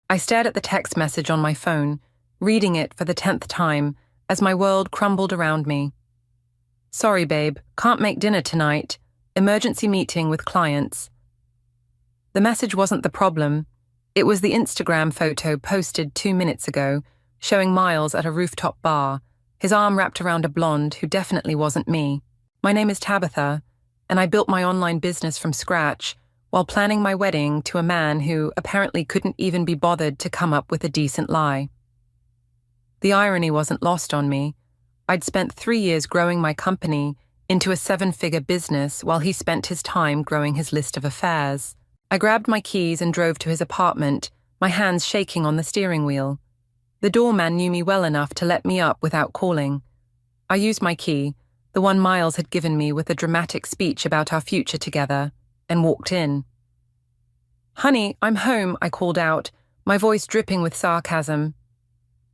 I stared at the text message on my phone, reading it for the 10th time as my world crumbled around me. Sorry, babe, can't make dinner tonight. Emergency meeting with clients. The message wasn't the problem. It was the Instagram photo posted 2 minutes ago, showing Miles at a rooftop bar, his arm wrapped around a blonde who definitely wasn't me. My name is Tabitha, and I built my online business from scratch while planning my wedding to a man who apparently couldn't even be bothered to come up with a decent lie. The irony wasn't lost on me. I'd spent 3 years growing my company into a 7-figure business while he spent his time growing his list of affairs. I grabbed my keys and drove to his apartment, my hands shaking on the steering wheel. The doorman knew me well enough to let me up without calling. I used my key, the one Miles had given me with a dramatic speech about our future together, and walked in. "Honey, I'm home," I called out, my voice dripping with sarcasm.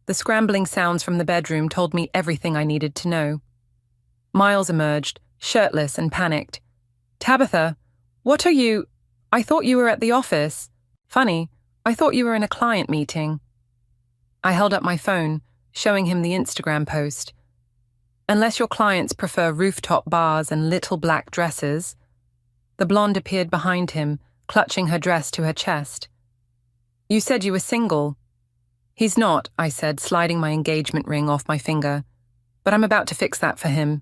The scrambling sounds from the bedroom told me everything I needed to know. Miles emerged, shirtless and panicked. "Tabitha, what are you? I thought you were at the office. Funny, I thought you were in a client meeting." I held up my phone, showing him the Instagram post. "Unless your clients prefer rooftop bars and little black dresses." The blonde appeared behind him, clutching her dress to her chest. "You said you were single." "He's not," I said, sliding my engagement ring off my finger. "But I'm about to fix that for him."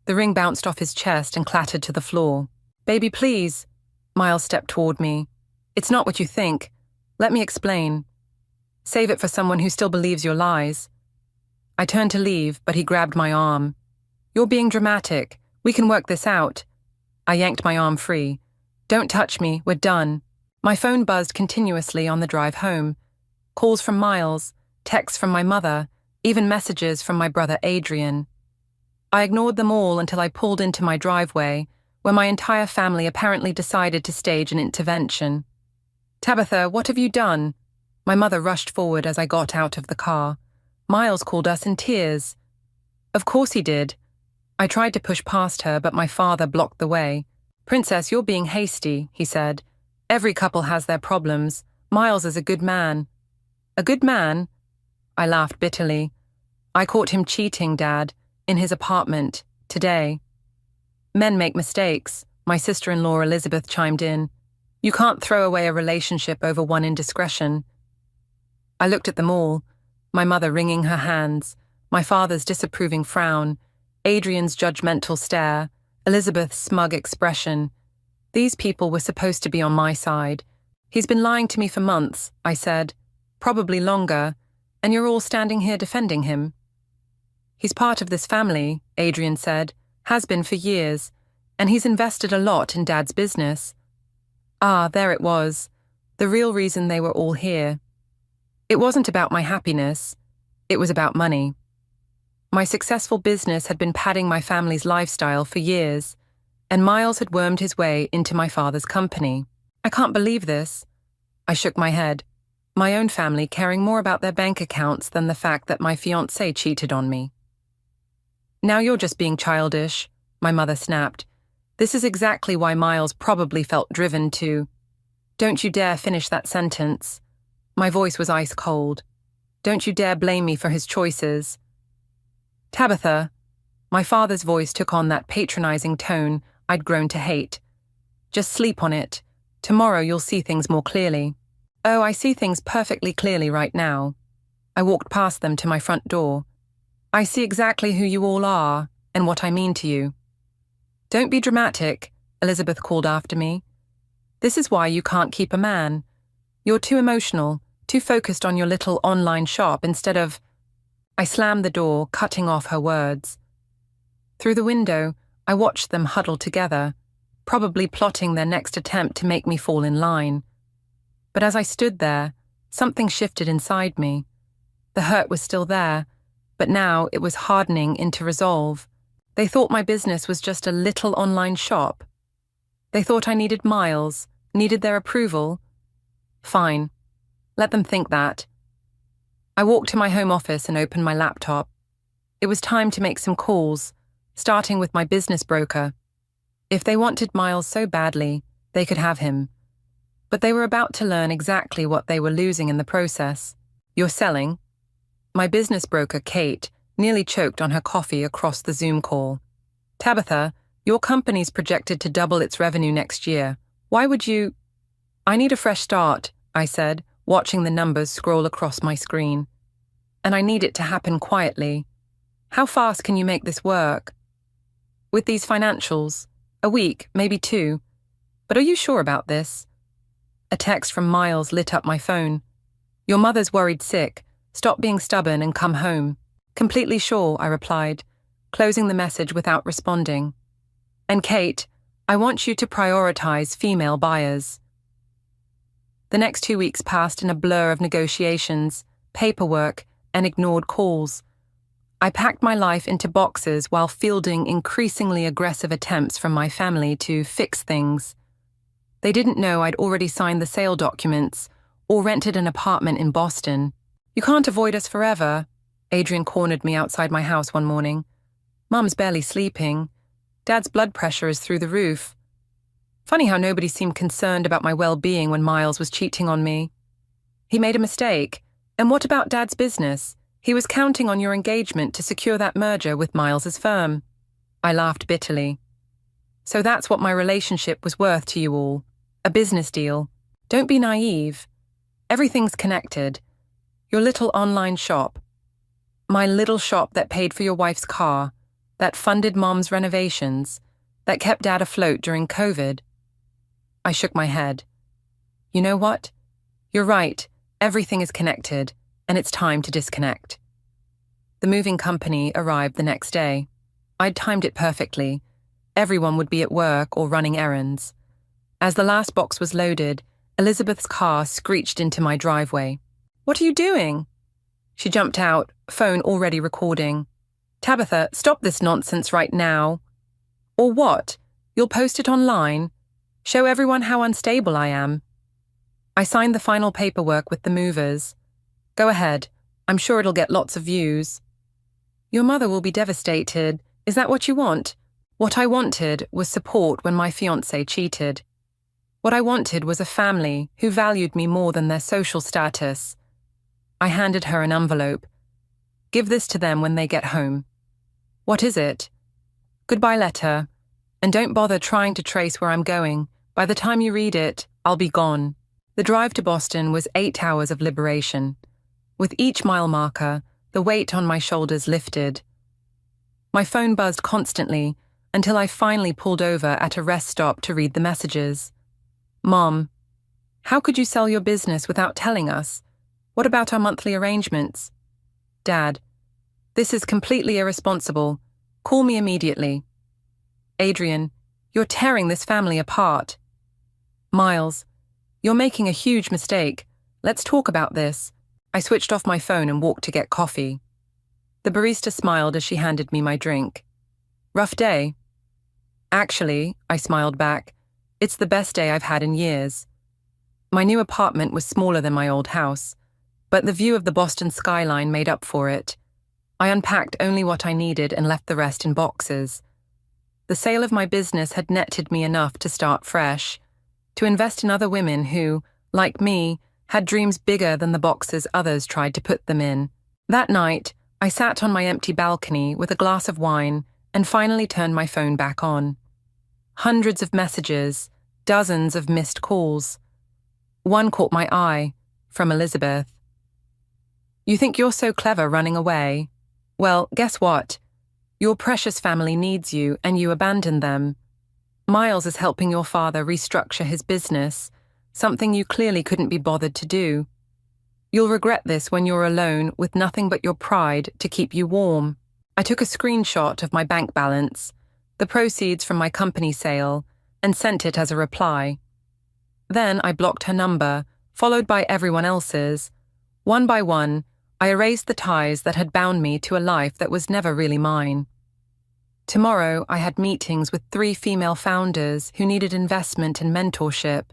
The ring bounced off his chest and clattered to the floor. "Baby, please." Miles stepped toward me. "It's not what you think. Let me explain. Save it for someone who still believes your lies." I turned to leave, but he grabbed my arm. "You're being dramatic. We can work this out." I yanked my arm free. "Don't touch me. We're done." My phone buzzed continuously on the drive home. Calls from Miles, texts from my mother, even messages from my brother Adrian. I ignored them all until I pulled into my driveway, where my entire family apparently decided to stage an intervention. "Tabitha, what have you done?" My mother rushed forward as I got out of the car. "Miles called us in tears." "Of course he did." I tried to push past her, but my father blocked the way. "Princess, you're being hasty," he said. "Every couple has their problems. Miles is a good man." "A good man?" I laughed bitterly. "I caught him cheating, Dad, in his apartment, today." "Men make mistakes," my sister-in-law Elizabeth chimed in. "You can't throw away a relationship over one indiscretion." I looked at them all, my mother wringing her hands, my father's disapproving frown, Adrian's judgmental stare, Elizabeth's smug expression. These people were supposed to be on my side. "He's been lying to me for months," I said. "Probably longer, and you're all standing here defending him." "He's part of this family," Adrian said, "has been for years, and he's invested a lot in Dad's business." Ah, there it was, the real reason they were all here. It wasn't about my happiness, it was about money. My successful business had been padding my family's lifestyle for years, and Miles had wormed his way into my father's company. "I can't believe this." I shook my head. My own family caring more about their bank accounts than the fact that my fiancé cheated on me. "Now you're just being childish," my mother snapped. "This is exactly why Miles probably felt driven to—" "Don't you dare finish that sentence." My voice was ice cold. "Don't you dare blame me for his choices." "Tabitha," my father's voice took on that patronizing tone I'd grown to hate. "Just sleep on it. Tomorrow you'll see things more clearly." "Oh, I see things perfectly clearly right now." I walked past them to my front door. "I see exactly who you all are and what I mean to you." "Don't be dramatic," Elizabeth called after me. "This is why you can't keep a man. You're too emotional, too focused on your little online shop instead of—" I slammed the door, cutting off her words. Through the window, I watched them huddle together, probably plotting their next attempt to make me fall in line. But as I stood there, something shifted inside me. The hurt was still there, but now it was hardening into resolve. They thought my business was just a little online shop. They thought I needed Miles, needed their approval. Fine. Let them think that. I walked to my home office and opened my laptop. It was time to make some calls, starting with my business broker. If they wanted Miles so badly, they could have him. But they were about to learn exactly what they were losing in the process. "You're selling?" My business broker, Kate, nearly choked on her coffee across the Zoom call. "Tabitha, your company's projected to double its revenue next year. Why would you—" "I need a fresh start," I said, watching the numbers scroll across my screen. "And I need it to happen quietly. How fast can you make this work?" "With these financials, a week, maybe 2. But are you sure about this?" A text from Miles lit up my phone. "Your mother's worried sick. Stop being stubborn and come home." "Completely sure," I replied, closing the message without responding. "And Kate, I want you to prioritize female buyers." The next 2 weeks passed in a blur of negotiations, paperwork, and ignored calls. I packed my life into boxes while fielding increasingly aggressive attempts from my family to fix things. They didn't know I'd already signed the sale documents or rented an apartment in Boston. "You can't avoid us forever," Adrian cornered me outside my house one morning. "Mum's barely sleeping. Dad's blood pressure is through the roof." Funny how nobody seemed concerned about my well-being when Miles was cheating on me. "He made a mistake. And what about Dad's business? He was counting on your engagement to secure that merger with Miles's firm." I laughed bitterly. "So that's what my relationship was worth to you all. A business deal. Don't be naive. Everything's connected. Your little online shop. My little shop that paid for your wife's car, that funded Mom's renovations, that kept Dad afloat during COVID." I shook my head. "You know what? You're right. Everything is connected, and it's time to disconnect." The moving company arrived the next day. I'd timed it perfectly. Everyone would be at work or running errands. As the last box was loaded, Elizabeth's car screeched into my driveway. "What are you doing?" She jumped out, phone already recording. "Tabitha, stop this nonsense right now." "Or what? You'll post it online? Show everyone how unstable I am?" I signed the final paperwork with the movers. "Go ahead. I'm sure it'll get lots of views." "Your mother will be devastated. Is that what you want?" What I wanted was support when my fiancé cheated. What I wanted was a family who valued me more than their social status. I handed her an envelope. "Give this to them when they get home." "What is it?" "Goodbye letter. And don't bother trying to trace where I'm going. By the time you read it, I'll be gone." The drive to Boston was 8 hours of liberation. With each mile marker, the weight on my shoulders lifted. My phone buzzed constantly until I finally pulled over at a rest stop to read the messages. "Mom, how could you sell your business without telling us? What about our monthly arrangements?" "Dad, this is completely irresponsible. Call me immediately." "Adrian, you're tearing this family apart." "Miles, you're making a huge mistake. Let's talk about this." I switched off my phone and walked to get coffee. The barista smiled as she handed me my drink. "Rough day?" "Actually," I smiled back, "it's the best day I've had in years." My new apartment was smaller than my old house, but the view of the Boston skyline made up for it. I unpacked only what I needed and left the rest in boxes. The sale of my business had netted me enough to start fresh, to invest in other women who, like me, had dreams bigger than the boxes others tried to put them in. That night, I sat on my empty balcony with a glass of wine and finally turned my phone back on. Hundreds of messages, dozens of missed calls. One caught my eye, from Elizabeth. "You think you're so clever running away? Well, guess what? Your precious family needs you and you abandoned them. Miles is helping your father restructure his business, something you clearly couldn't be bothered to do. You'll regret this when you're alone with nothing but your pride to keep you warm." I took a screenshot of my bank balance, the proceeds from my company sale, and sent it as a reply. Then I blocked her number, followed by everyone else's. One by one, I erased the ties that had bound me to a life that was never really mine. Tomorrow, I had meetings with 3 female founders who needed investment and mentorship.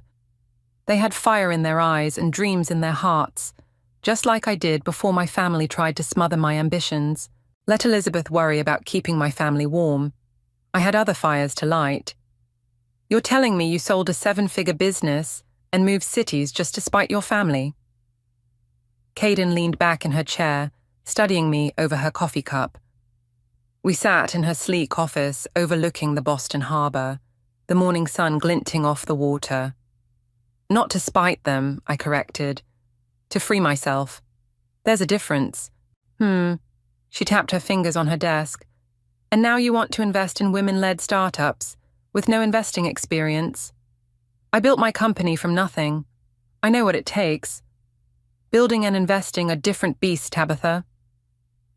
They had fire in their eyes and dreams in their hearts, just like I did before my family tried to smother my ambitions. Let Elizabeth worry about keeping my family warm. I had other fires to light. "You're telling me you sold a 7-figure business and move cities just to spite your family? Caden leaned back in her chair, studying me over her coffee cup. We sat in her sleek office overlooking the Boston harbor, the morning sun glinting off the water. Not to spite them, I corrected. To free myself. There's a difference. She tapped her fingers on her desk. And now you want to invest in women-led startups, with no investing experience. I built my company from nothing. I know what it takes. Building and investing are different beasts, Tabitha.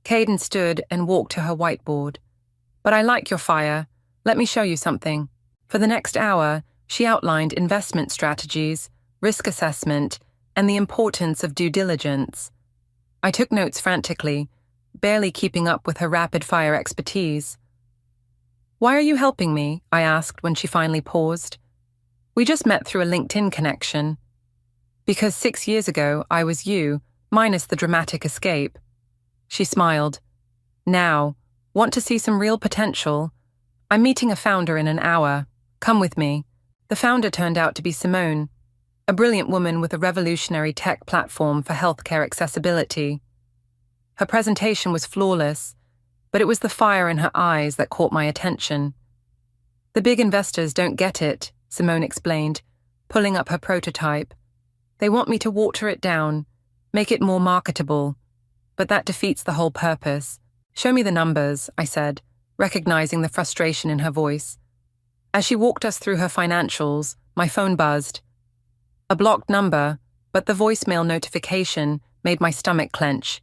Caden stood and walked to her whiteboard. But I like your fire. Let me show you something. For the next hour, she outlined investment strategies, risk assessment, and the importance of due diligence. I took notes frantically, barely keeping up with her rapid-fire expertise. Why are you helping me? I asked when she finally paused. We just met through a LinkedIn connection. Because 6 years ago, I was you, minus the dramatic escape. She smiled. Now, want to see some real potential? I'm meeting a founder in an hour. Come with me. The founder turned out to be Simone, a brilliant woman with a revolutionary tech platform for healthcare accessibility. Her presentation was flawless, but it was the fire in her eyes that caught my attention. The big investors don't get it, Simone explained, pulling up her prototype. They want me to water it down, make it more marketable, but that defeats the whole purpose. Show me the numbers, I said, recognizing the frustration in her voice. As she walked us through her financials, my phone buzzed. A blocked number, but the voicemail notification made my stomach clench.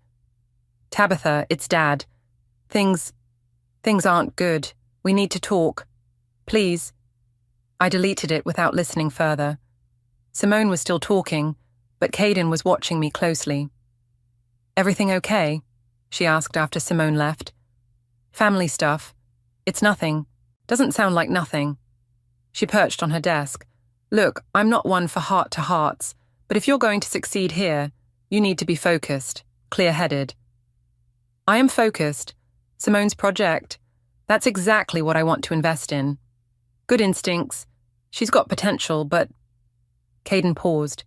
Tabitha, it's Dad. Things aren't good. We need to talk. Please. I deleted it without listening further. Simone was still talking, but Caden was watching me closely. Everything okay? She asked after Simone left. Family stuff. It's nothing. Doesn't sound like nothing. She perched on her desk. Look, I'm not one for heart-to-hearts, but if you're going to succeed here, you need to be focused, clear-headed. I am focused. Simone's project. That's exactly what I want to invest in. Good instincts. She's got potential, but... Caden paused.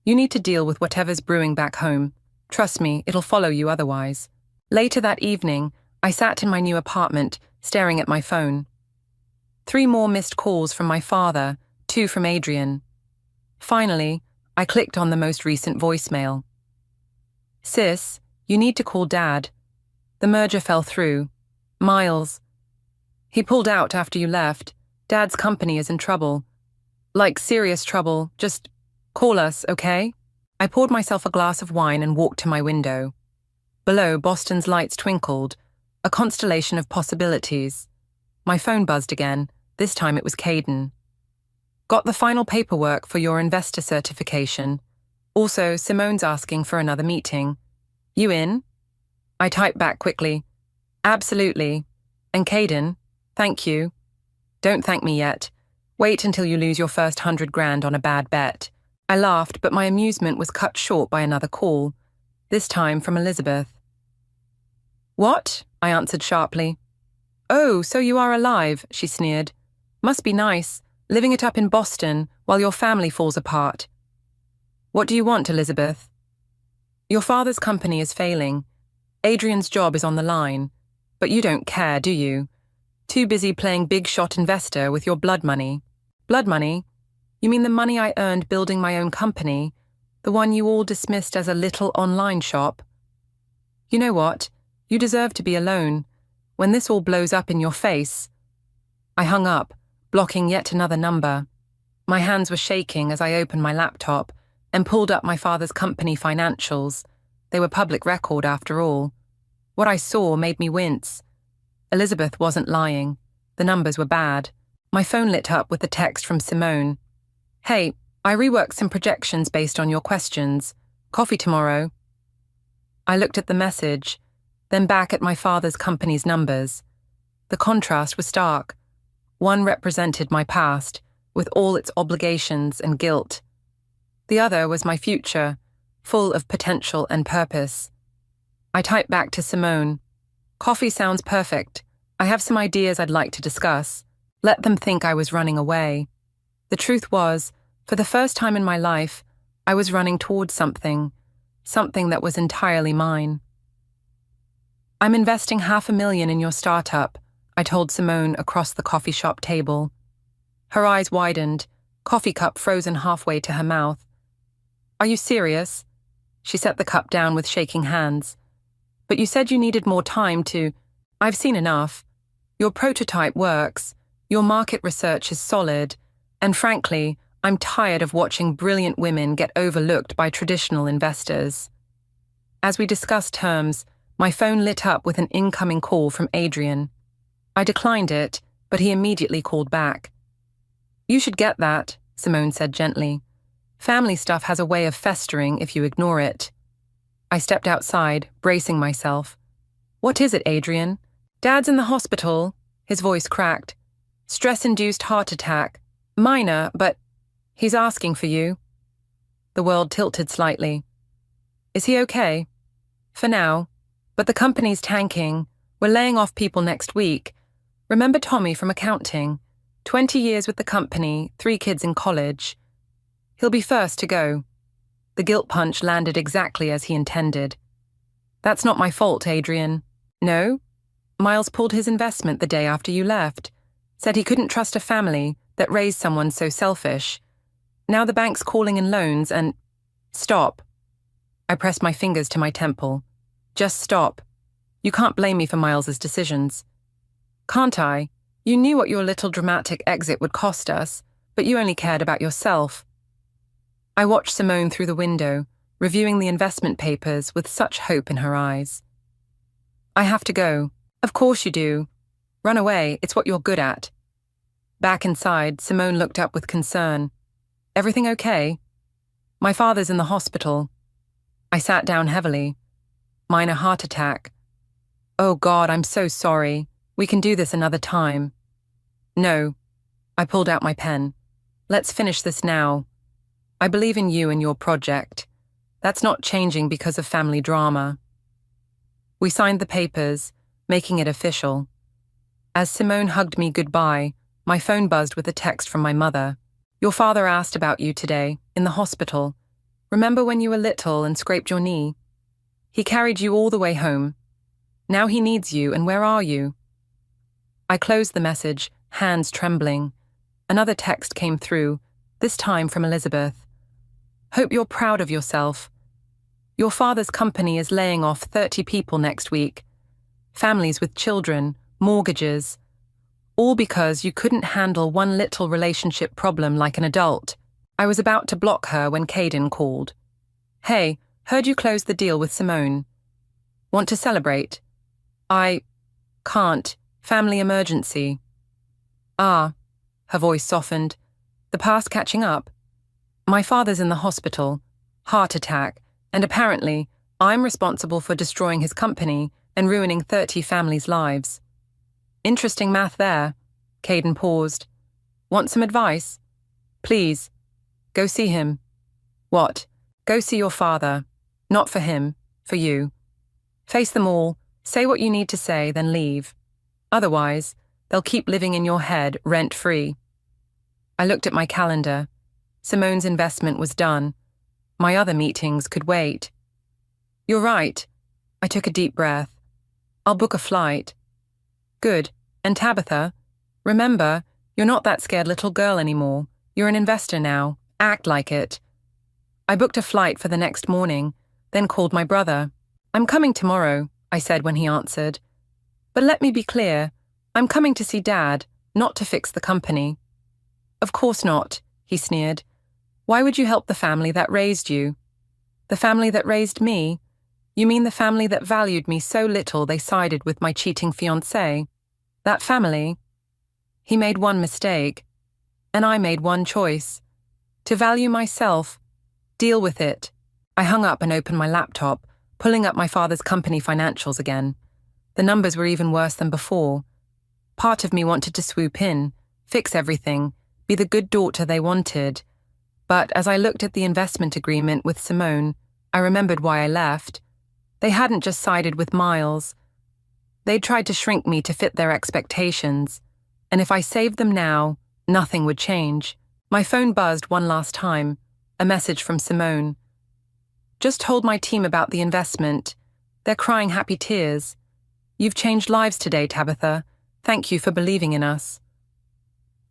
You need to deal with whatever's brewing back home. Trust me, it'll follow you otherwise. Later that evening, I sat in my new apartment, staring at my phone. 3 more missed calls from my father, 2 from Adrian. Finally, I clicked on the most recent voicemail. Sis, you need to call Dad. The merger fell through. Miles. He pulled out after you left. Dad's company is in trouble. Like serious trouble. Just call us, okay? I poured myself a glass of wine and walked to my window. Below, Boston's lights twinkled, a constellation of possibilities. My phone buzzed again. This time it was Caden. Got the final paperwork for your investor certification. Also, Simone's asking for another meeting. You in? I typed back quickly. Absolutely. And Caden, thank you. Don't thank me yet. Wait until you lose your first $100,000 on a bad bet. I laughed, but my amusement was cut short by another call, this time from Elizabeth. What? I answered sharply. Oh, so you are alive, she sneered. Must be nice, living it up in Boston while your family falls apart. What do you want, Elizabeth? Your father's company is failing. Adrian's job is on the line. But you don't care, do you? Too busy playing big shot investor with your blood money. Blood money? You mean the money I earned building my own company? The one you all dismissed as a little online shop? You know what? You deserve to be alone. When this all blows up in your face... I hung up, blocking yet another number. My hands were shaking as I opened my laptop and pulled up my father's company financials. They were public record after all. What I saw made me wince. Elizabeth wasn't lying. The numbers were bad. My phone lit up with the text from Simone. Hey, I reworked some projections based on your questions. Coffee tomorrow. I looked at the message, then back at my father's company's numbers. The contrast was stark. One represented my past, with all its obligations and guilt. The other was my future, full of potential and purpose. I typed back to Simone. Coffee sounds perfect. I have some ideas I'd like to discuss. Let them think I was running away. The truth was, For the first time in my life, I was running towards something that was entirely mine. I'm investing $500,000 in your startup, I told Simone across the coffee shop table. Her eyes widened, coffee cup frozen halfway to her mouth. Are you serious? She set the cup down with shaking hands. But you said you needed more time to... I've seen enough. Your prototype works, your market research is solid, and frankly, I'm tired of watching brilliant women get overlooked by traditional investors. As we discussed terms, my phone lit up with an incoming call from Adrian. I declined it, but he immediately called back. You should get that, Simone said gently. Family stuff has a way of festering if you ignore it. I stepped outside, bracing myself. What is it, Adrian? Dad's in the hospital, his voice cracked. Stress-induced heart attack. Minor, but he's asking for you. The world tilted slightly. Is he okay? For now. But the company's tanking. We're laying off people next week. Remember Tommy from accounting? 20 years with the company, 3 kids in college. He'll be first to go. The guilt punch landed exactly as he intended. That's not my fault, Adrian. No? Miles pulled his investment the day after you left. Said he couldn't trust a family that raised someone so selfish. Now the bank's calling in loans and... Stop. I pressed my fingers to my temple. Just stop. You can't blame me for Miles's decisions. Can't I? You knew what your little dramatic exit would cost us, but you only cared about yourself. I watched Simone through the window, reviewing the investment papers with such hope in her eyes. I have to go. Of course you do. Run away, it's what you're good at. Back inside, Simone looked up with concern. Everything okay? My father's in the hospital. I sat down heavily. Minor heart attack. Oh God, I'm so sorry. We can do this another time. No. I pulled out my pen. Let's finish this now. I believe in you and your project. That's not changing because of family drama. We signed the papers, making it official. As Simone hugged me goodbye, my phone buzzed with a text from my mother. Your father asked about you today, in the hospital. Remember when you were little and scraped your knee? He carried you all the way home. Now he needs you, and where are you? I closed the message, hands trembling. Another text came through, this time from Elizabeth. Hope you're proud of yourself. Your father's company is laying off 30 people next week. Families with children, mortgages. All because you couldn't handle one little relationship problem like an adult. I was about to block her when Caden called. Hey, heard you closed the deal with Simone. Want to celebrate? I can't. Family emergency. Ah, her voice softened. The past catching up. My father's in the hospital, heart attack, and apparently I'm responsible for destroying his company and ruining 30 families' lives. Interesting math there. Caden paused. Want some advice? Please. Go see him. What? Go see your father. Not for him, for you. Face them all, say what you need to say, then leave. Otherwise, they'll keep living in your head rent-free. I looked at my calendar. Simone's investment was done. My other meetings could wait. You're right. I took a deep breath. I'll book a flight. Good. And Tabitha, remember, you're not that scared little girl anymore. You're an investor now. Act like it. I booked a flight for the next morning, then called my brother. I'm coming tomorrow, I said when he answered. But let me be clear, I'm coming to see Dad, not to fix the company. Of course not, he sneered. Why would you help the family that raised you? The family that raised me? You mean the family that valued me so little they sided with my cheating fiancé? That family? He made one mistake, and I made one choice. To value myself. Deal with it. I hung up and opened my laptop, pulling up my father's company financials again. The numbers were even worse than before. Part of me wanted to swoop in, fix everything, be the good daughter they wanted. But as I looked at the investment agreement with Simone, I remembered why I left. They hadn't just sided with Miles. They'd tried to shrink me to fit their expectations, and if I saved them now, nothing would change. My phone buzzed one last time, a message from Simone. Just told my team about the investment. They're crying happy tears. You've changed lives today, Tabitha. Thank you for believing in us.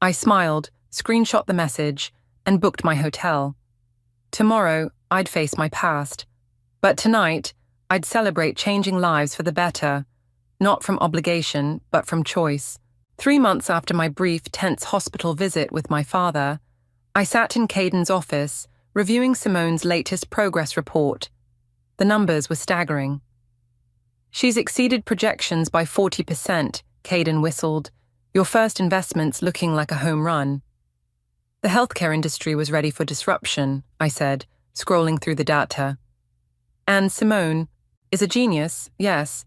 I smiled, screenshot the message, and booked my hotel. Tomorrow, I'd face my past. But tonight, I'd celebrate changing lives for the better, not from obligation, but from choice. 3 months after my brief, tense hospital visit with my father, I sat in Caden's office, reviewing Simone's latest progress report. The numbers were staggering. She's exceeded projections by 40%, Caden whistled. Your first investment's looking like a home run. The healthcare industry was ready for disruption, I said, scrolling through the data. And Simone is a genius, yes,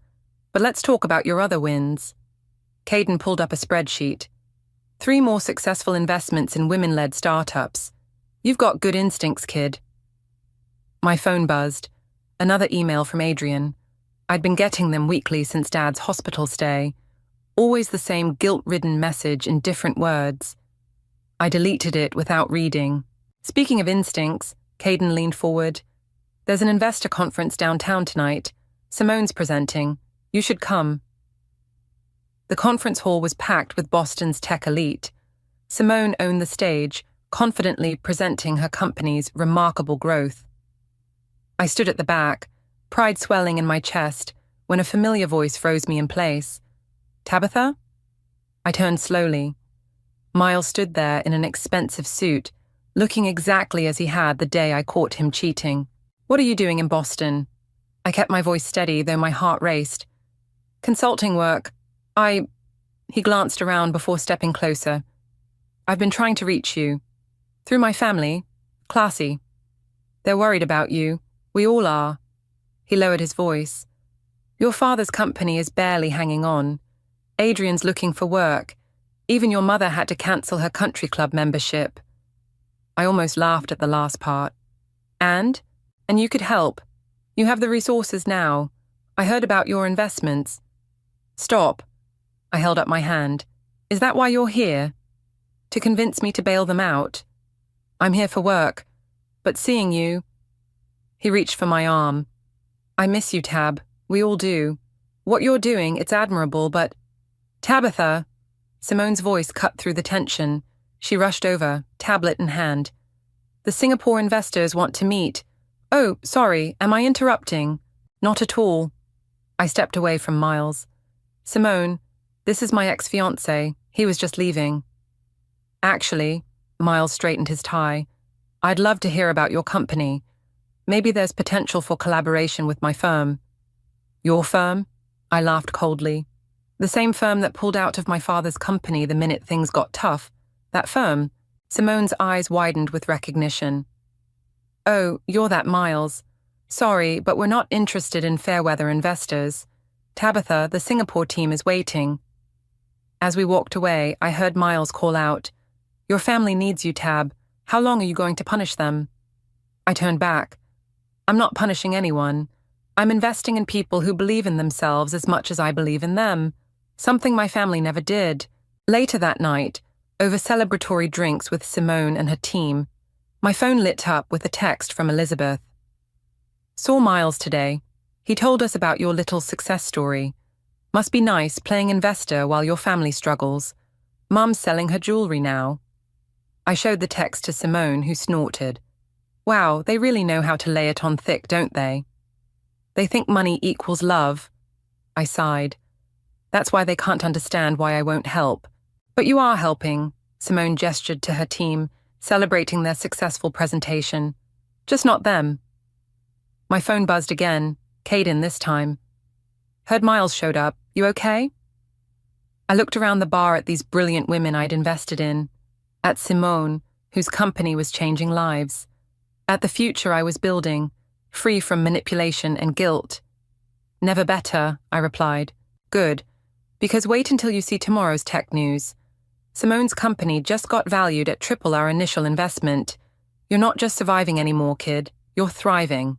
but let's talk about your other wins. Caden pulled up a spreadsheet. 3 more successful investments in women-led startups. You've got good instincts, kid. My phone buzzed. Another email from Adrian. I'd been getting them weekly since Dad's hospital stay. Always the same guilt-ridden message in different words. I deleted it without reading. Speaking of instincts, Caden leaned forward. There's an investor conference downtown tonight. Simone's presenting. You should come. The conference hall was packed with Boston's tech elite. Simone owned the stage, confidently presenting her company's remarkable growth. I stood at the back, pride swelling in my chest, when a familiar voice froze me in place. Tabitha? I turned slowly. Miles stood there in an expensive suit, looking exactly as he had the day I caught him cheating. What are you doing in Boston? I kept my voice steady, though my heart raced. Consulting work. He glanced around before stepping closer. I've been trying to reach you. Through my family. Classy. They're worried about you. We all are. He lowered his voice. Your father's company is barely hanging on. Adrian's looking for work. Even your mother had to cancel her country club membership. I almost laughed at the last part. And you could help. You have the resources now. I heard about your investments. Stop. I held up my hand. Is that why you're here? To convince me to bail them out? I'm here for work, but seeing you... He reached for my arm. I miss you, Tab. We all do. What you're doing, it's admirable, but... Tabitha! Simone's voice cut through the tension. She rushed over, tablet in hand. The Singapore investors want to meet. Oh, sorry, am I interrupting? Not at all. I stepped away from Miles. Simone, this is my ex-fiancé. He was just leaving. Actually, Miles straightened his tie. I'd love to hear about your company. Maybe there's potential for collaboration with my firm. Your firm? I laughed coldly. The same firm that pulled out of my father's company the minute things got tough. That firm. Simone's eyes widened with recognition. Oh, you're that Miles. Sorry, but we're not interested in fair-weather investors. Tabitha, the Singapore team is waiting. As we walked away, I heard Miles call out, Your family needs you, Tab. How long are you going to punish them? I turned back. I'm not punishing anyone. I'm investing in people who believe in themselves as much as I believe in them. Something my family never did. Later that night, over celebratory drinks with Simone and her team, my phone lit up with a text from Elizabeth. Saw Miles today. He told us about your little success story. Must be nice playing investor while your family struggles. Mum's selling her jewelry now. I showed the text to Simone, who snorted. Wow, they really know how to lay it on thick, don't they? They think money equals love. I sighed. That's why they can't understand why I won't help. But you are helping, Simone gestured to her team, celebrating their successful presentation. Just not them. My phone buzzed again, Caden this time. Heard Miles showed up. You okay? I looked around the bar at these brilliant women I'd invested in. At Simone, whose company was changing lives. At the future I was building, free from manipulation and guilt. Never better, I replied. Good, because wait until you see tomorrow's tech news. Simone's company just got valued at triple our initial investment. You're not just surviving anymore, kid. You're thriving.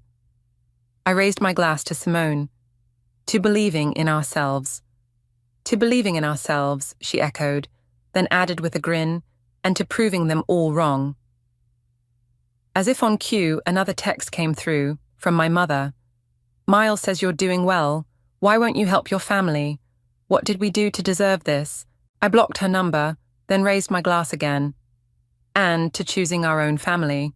I raised my glass to Simone. To believing in ourselves. To believing in ourselves, she echoed, then added with a grin, and to proving them all wrong. As if on cue, another text came through, from my mother. Miles says you're doing well. Why won't you help your family? What did we do to deserve this? I blocked her number, then raised my glass again. And to choosing our own family.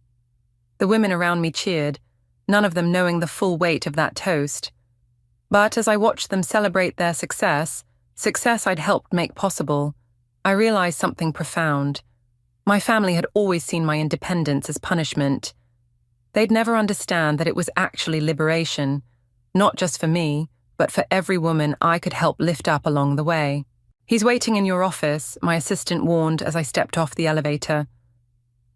The women around me cheered, none of them knowing the full weight of that toast. But as I watched them celebrate their success I'd helped make possible, I realized something profound. My family had always seen my independence as punishment. They'd never understand that it was actually liberation, not just for me, but for every woman I could help lift up along the way. He's waiting in your office, my assistant warned as I stepped off the elevator.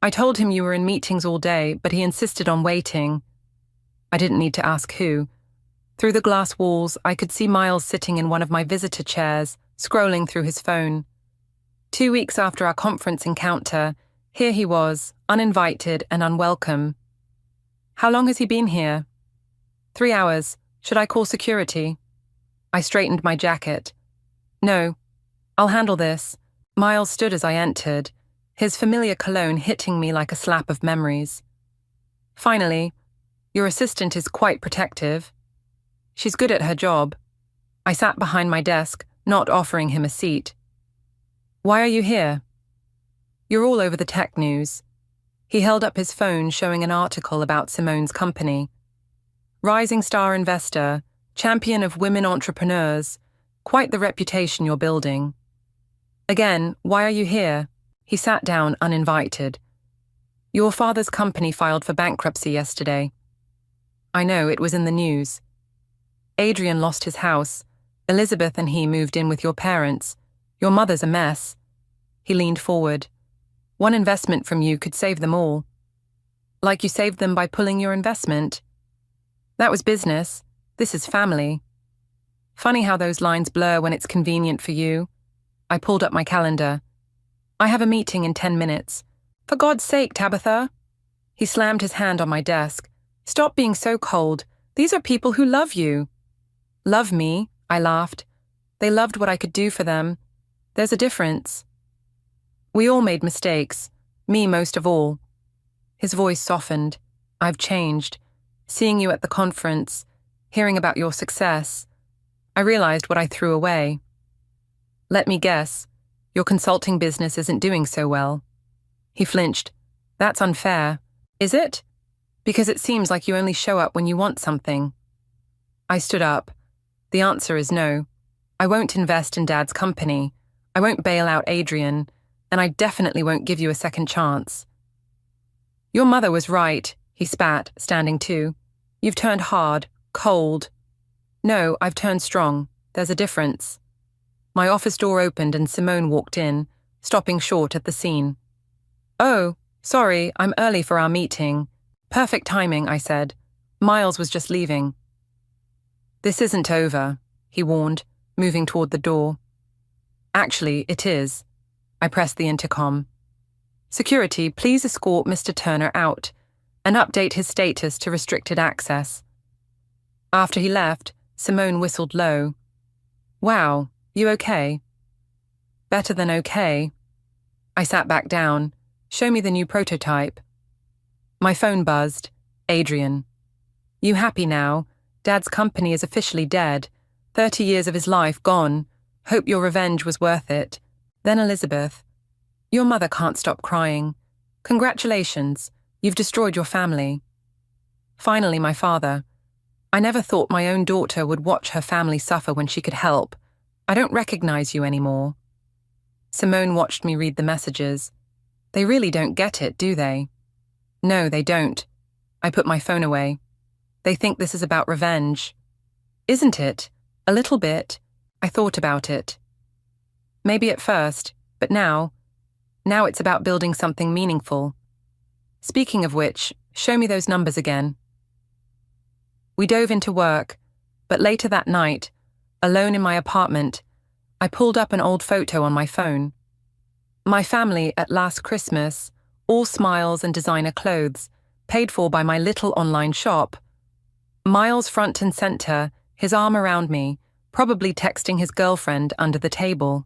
I told him you were in meetings all day, but he insisted on waiting. I didn't need to ask who. Through the glass walls, I could see Miles sitting in one of my visitor chairs, scrolling through his phone. 2 weeks after our conference encounter, here he was, uninvited and unwelcome. How long has he been here? 3 hours. Should I call security? I straightened my jacket. No, I'll handle this. Miles stood as I entered, his familiar cologne hitting me like a slap of memories. Finally, your assistant is quite protective. She's good at her job. I sat behind my desk, not offering him a seat. Why are you here? You're all over the tech news. He held up his phone showing an article about Simone's company. Rising star investor, champion of women entrepreneurs, quite the reputation you're building. Again, why are you here? He sat down uninvited. Your father's company filed for bankruptcy yesterday. I know, it was in the news. Adrian lost his house. Elizabeth and he moved in with your parents. Your mother's a mess. He leaned forward. One investment from you could save them all. Like you saved them by pulling your investment. That was business. This is family. Funny how those lines blur when it's convenient for you. I pulled up my calendar. I have a meeting in 10 minutes. For God's sake, Tabitha. He slammed his hand on my desk. Stop being so cold. These are people who love you. Love me, I laughed. They loved what I could do for them. There's a difference. We all made mistakes, me most of all. His voice softened. I've changed. Seeing you at the conference, hearing about your success, I realized what I threw away. Let me guess, your consulting business isn't doing so well. He flinched. That's unfair. Is it? Because it seems like you only show up when you want something. I stood up. The answer is no. I won't invest in Dad's company. I won't bail out Adrian, and I definitely won't give you a second chance. Your mother was right, he spat, standing too. You've turned hard, cold. No, I've turned strong. There's a difference. My office door opened and Simone walked in, stopping short at the scene. Oh, sorry, I'm early for our meeting. Perfect timing, I said. Miles was just leaving. This isn't over, he warned, moving toward the door. Actually, it is. I pressed the intercom. Security, please escort Mr. Turner out and update his status to restricted access. After he left, Simone whistled low. Wow, you okay? Better than okay. I sat back down. Show me the new prototype. My phone buzzed. Adrian. You happy now? Dad's company is officially dead. 30 years of his life gone. Hope your revenge was worth it. Then Elizabeth. Your mother can't stop crying. Congratulations. You've destroyed your family. Finally, my father. I never thought my own daughter would watch her family suffer when she could help. I don't recognize you anymore. Simone watched me read the messages. They really don't get it, do they? No, they don't. I put my phone away. They think this is about revenge. Isn't it? A little bit. I thought about it. Maybe at first, but now it's about building something meaningful. Speaking of which, show me those numbers again. We dove into work, but later that night, alone in my apartment, I pulled up an old photo on my phone. My family at last Christmas, all smiles and designer clothes, paid for by my little online shop. Miles front and center, his arm around me, probably texting his girlfriend under the table.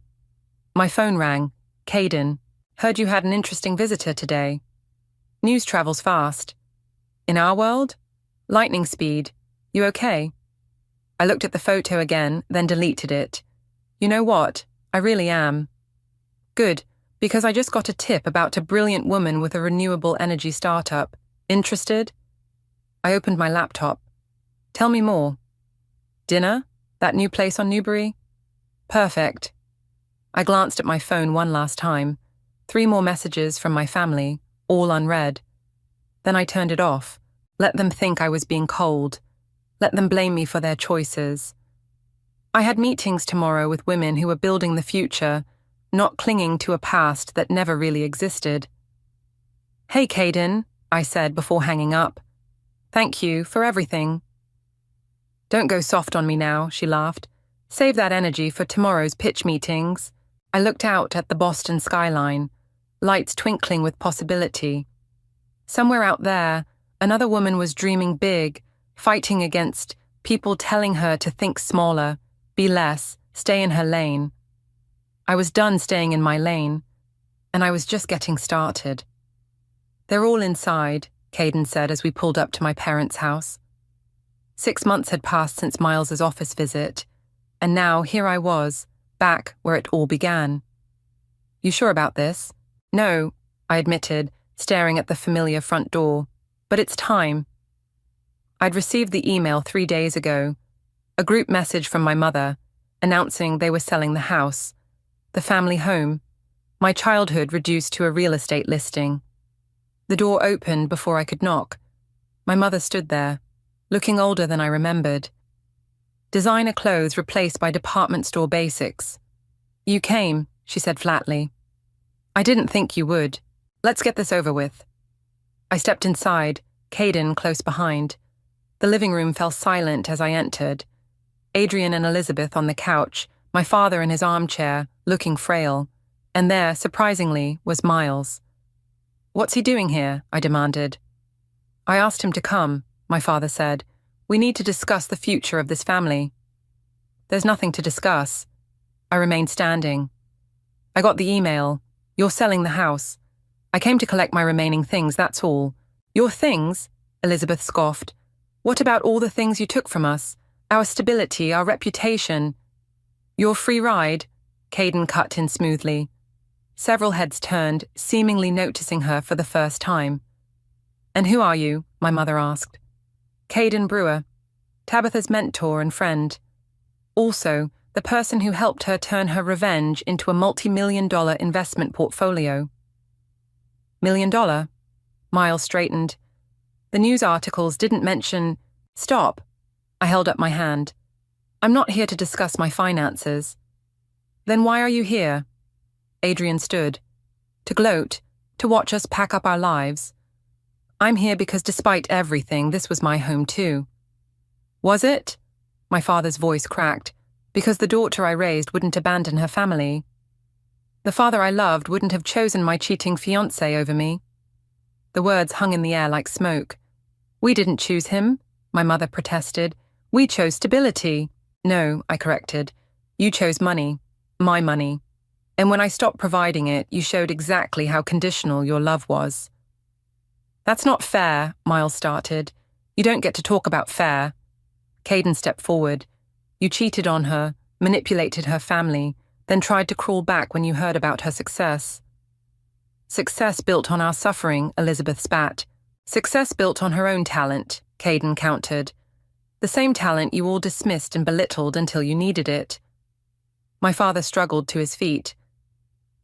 My phone rang. Caden. Heard you had an interesting visitor today. News travels fast. In our world? Lightning speed. You okay? I looked at the photo again, then deleted it. You know what? I really am. Good, because I just got a tip about a brilliant woman with a renewable energy startup. Interested? I opened my laptop. Tell me more. Dinner? That new place on Newbury? Perfect. I glanced at my phone one last time. 3 more messages from my family, all unread. Then I turned it off. Let them think I was being cold. Let them blame me for their choices. I had meetings tomorrow with women who were building the future, not clinging to a past that never really existed. Hey, Caden, I said before hanging up. Thank you for everything. Don't go soft on me now, she laughed. Save that energy for tomorrow's pitch meetings. I looked out at the Boston skyline, lights twinkling with possibility. Somewhere out there, another woman was dreaming big, fighting against people telling her to think smaller, be less, stay in her lane. I was done staying in my lane, and I was just getting started. They're all inside, Caden said as we pulled up to my parents' house. 6 months had passed since Miles's office visit, and now here I was, back where it all began. You sure about this? No, I admitted, staring at the familiar front door. But it's time. I'd received the email 3 days ago, a group message from my mother, announcing they were selling the house, the family home, my childhood reduced to a real estate listing. The door opened before I could knock. My mother stood there, looking older than I remembered. Designer clothes replaced by department store basics. You came, she said flatly. I didn't think you would. Let's get this over with. I stepped inside, Caden close behind. The living room fell silent as I entered. Adrian and Elizabeth on the couch, my father in his armchair, looking frail. And there, surprisingly, was Miles. What's he doing here? I demanded. I asked him to come, my father said. We need to discuss the future of this family. There's nothing to discuss. I remained standing. I got the email. You're selling the house. I came to collect my remaining things, that's all. Your things? Elizabeth scoffed. What about all the things you took from us? Our stability, our reputation. Your free ride? Caden cut in smoothly. Several heads turned, seemingly noticing her for the first time. And who are you? My mother asked. Caden Brewer, Tabitha's mentor and friend. Also, the person who helped her turn her revenge into a multi-million-dollar investment portfolio. $1 million? Miles straightened. The news articles didn't mention... Stop. I held up my hand. I'm not here to discuss my finances. Then why are you here? Adrian stood. To gloat, to watch us pack up our lives. I'm here because despite everything, this was my home too. Was it? My father's voice cracked. Because the daughter I raised wouldn't abandon her family. The father I loved wouldn't have chosen my cheating fiancé over me. The words hung in the air like smoke. We didn't choose him, my mother protested. We chose stability. No, I corrected. You chose money. My money. And when I stopped providing it, you showed exactly how conditional your love was. That's not fair, Miles started. You don't get to talk about fair. Caden stepped forward. You cheated on her, manipulated her family, then tried to crawl back when you heard about her success. Success built on our suffering, Elizabeth spat. Success built on her own talent, Caden countered. The same talent you all dismissed and belittled until you needed it. My father struggled to his feet.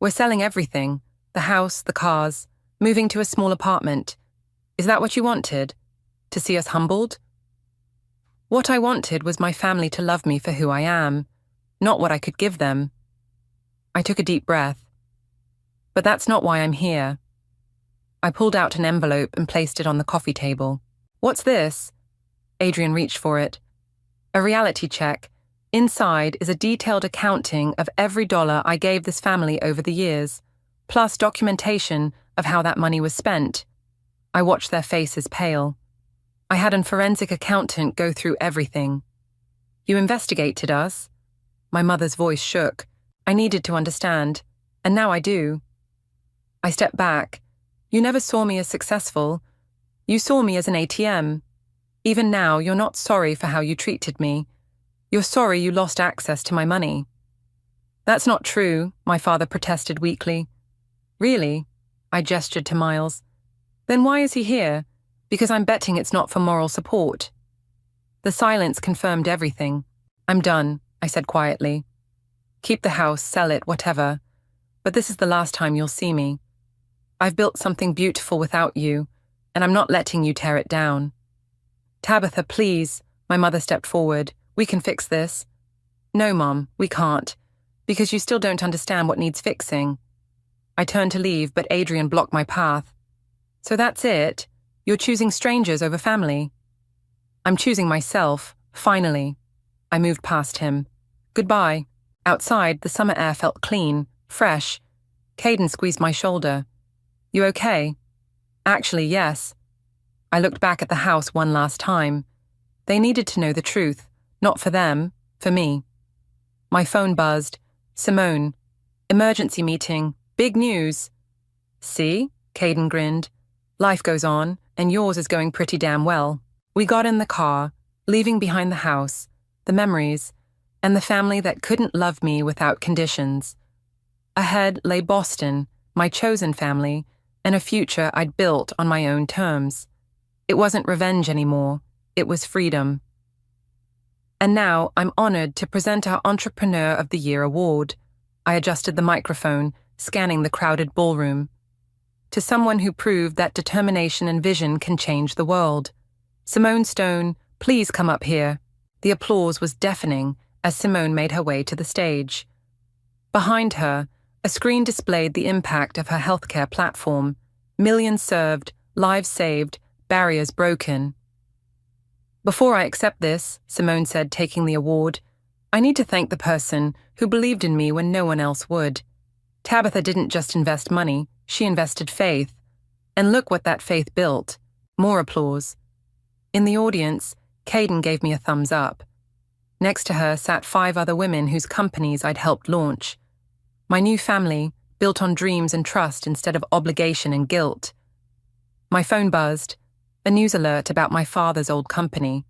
We're selling everything, the house, the cars, moving to a small apartment. Is that what you wanted? To see us humbled? What I wanted was my family to love me for who I am, not what I could give them. I took a deep breath. But that's not why I'm here. I pulled out an envelope and placed it on the coffee table. What's this? Adrian reached for it. A reality check. Inside is a detailed accounting of every dollar I gave this family over the years, plus documentation of how that money was spent. I watched their faces pale. I had a forensic accountant go through everything. You investigated us? My mother's voice shook. I needed to understand, and now I do. I stepped back. You never saw me as successful. You saw me as an ATM. Even now, you're not sorry for how you treated me. You're sorry you lost access to my money. That's not true, my father protested weakly. Really? I gestured to Miles. Then why is he here? Because I'm betting it's not for moral support. The silence confirmed everything. I'm done, I said quietly. Keep the house, sell it, whatever. But this is the last time you'll see me. I've built something beautiful without you, and I'm not letting you tear it down. Tabitha, please, my mother stepped forward. We can fix this. No, Mom, we can't, because you still don't understand what needs fixing. I turned to leave, but Adrian blocked my path. So that's it? You're choosing strangers over family? I'm choosing myself, finally. I moved past him. Goodbye. Outside, the summer air felt clean, fresh. Caden squeezed my shoulder. You okay? Actually, yes. I looked back at the house one last time. They needed to know the truth, not for them, for me. My phone buzzed. Simone. Emergency meeting. Big news. See? Caden grinned. Life goes on, and yours is going pretty damn well. We got in the car, leaving behind the house, the memories, and the family that couldn't love me without conditions. Ahead lay Boston, my chosen family, and a future I'd built on my own terms. It wasn't revenge anymore, it was freedom. And now I'm honored to present our Entrepreneur of the Year award. I adjusted the microphone, scanning the crowded ballroom. To someone who proved that determination and vision can change the world. Simone Stone, please come up here. The applause was deafening as Simone made her way to the stage. Behind her, a screen displayed the impact of her healthcare platform. Millions served, lives saved, barriers broken. Before I accept this, Simone said, taking the award, I need to thank the person who believed in me when no one else would. Tabitha didn't just invest money, she invested faith. And look what that faith built. More applause. In the audience, Caden gave me a thumbs up. Next to her sat 5 other women whose companies I'd helped launch. My new family, built on dreams and trust instead of obligation and guilt. My phone buzzed, a news alert about my father's old company.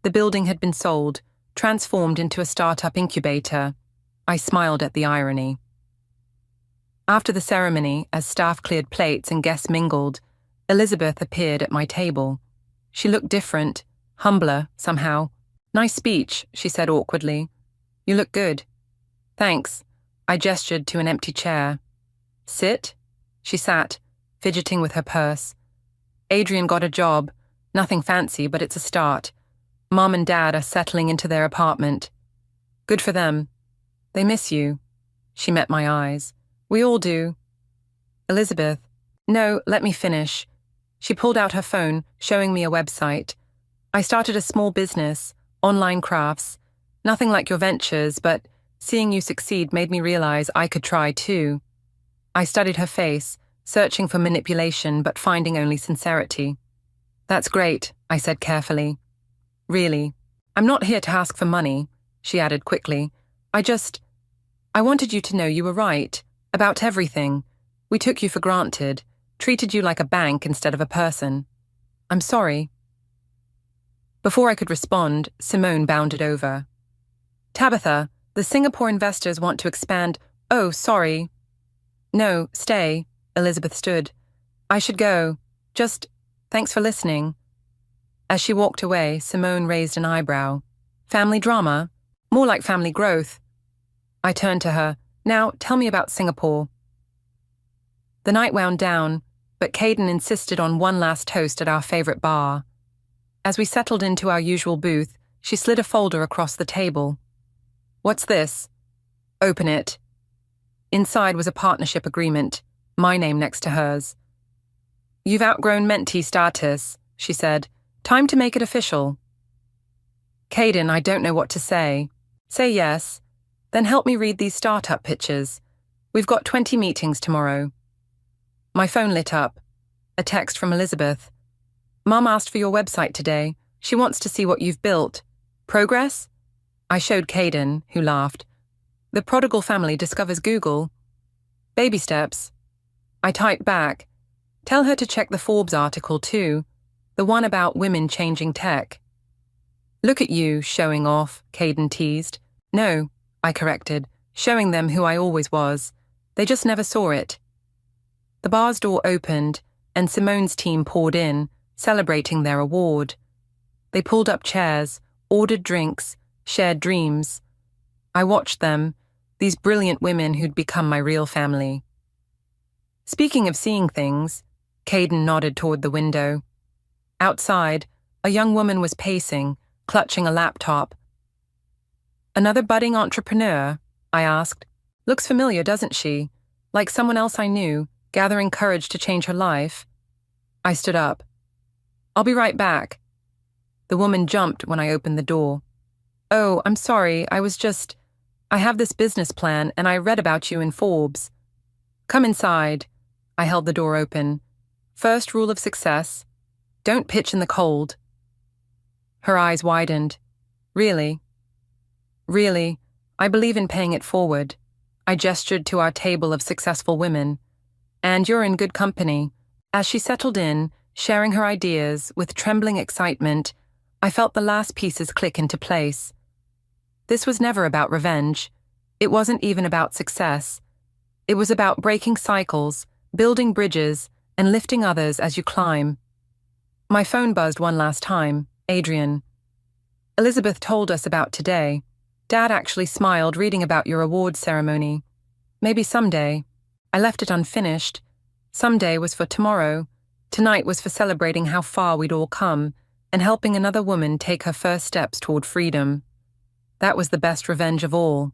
The building had been sold, transformed into a startup incubator. I smiled at the irony. After the ceremony, as staff cleared plates and guests mingled, Elizabeth appeared at my table. She looked different, humbler, somehow. Nice speech, she said awkwardly. You look good. Thanks. I gestured to an empty chair. Sit? She sat, fidgeting with her purse. Adrian got a job. Nothing fancy, but it's a start. Mom and Dad are settling into their apartment. Good for them. They miss you. She met my eyes. We all do. Elizabeth. No, let me finish. She pulled out her phone, showing me a website. I started a small business, online crafts. Nothing like your ventures, but seeing you succeed made me realize I could try too. I studied her face, searching for manipulation but finding only sincerity. That's great, I said carefully. Really, I'm not here to ask for money, she added quickly. I wanted you to know you were right, about everything. We took you for granted, treated you like a bank instead of a person. I'm sorry. Before I could respond, Simone bounded over. Tabitha, the Singapore investors want to expand. Oh, sorry. No, stay. Elizabeth stood. I should go. Thanks for listening. As she walked away, Simone raised an eyebrow. Family drama? More like family growth. I turned to her. Now, tell me about Singapore. The night wound down, but Caden insisted on one last toast at our favorite bar. As we settled into our usual booth, she slid a folder across the table. What's this? Open it. Inside was a partnership agreement, my name next to hers. You've outgrown mentee status, she said. Time to make it official. Caden, I don't know what to say. Say yes. Then help me read these startup pitches. We've got 20 meetings tomorrow. My phone lit up. A text from Elizabeth. Mum asked for your website today. She wants to see what you've built. Progress? I showed Caden, who laughed. The prodigal family discovers Google. Baby steps. I typed back, "Tell her to check the Forbes article too, the one about women changing tech." "Look at you, showing off," Caden teased. "No," I corrected, showing them who I always was. They just never saw it. The bar's door opened, and Simone's team poured in, celebrating their award. They pulled up chairs, ordered drinks, shared dreams. I watched them, these brilliant women who'd become my real family. Speaking of seeing things, Caden nodded toward the window. Outside, a young woman was pacing, clutching a laptop. "Another budding entrepreneur?" I asked. "Looks familiar, doesn't she? Like someone else I knew, gathering courage to change her life." I stood up. "I'll be right back." The woman jumped when I opened the door. "Oh, I'm sorry, I have this business plan and I read about you in Forbes." "Come inside." I held the door open. "First rule of success: don't pitch in the cold." Her eyes widened. "Really?" "Really, I believe in paying it forward." I gestured to our table of successful women. "And you're in good company." As she settled in, sharing her ideas with trembling excitement, I felt the last pieces click into place. This was never about revenge. It wasn't even about success. It was about breaking cycles, building bridges, and lifting others as you climb. My phone buzzed one last time. Adrian. "Elizabeth told us about today. Dad actually smiled reading about your awards ceremony. Maybe someday." I left it unfinished. Someday was for tomorrow. Tonight was for celebrating how far we'd all come and helping another woman take her first steps toward freedom. That was the best revenge of all.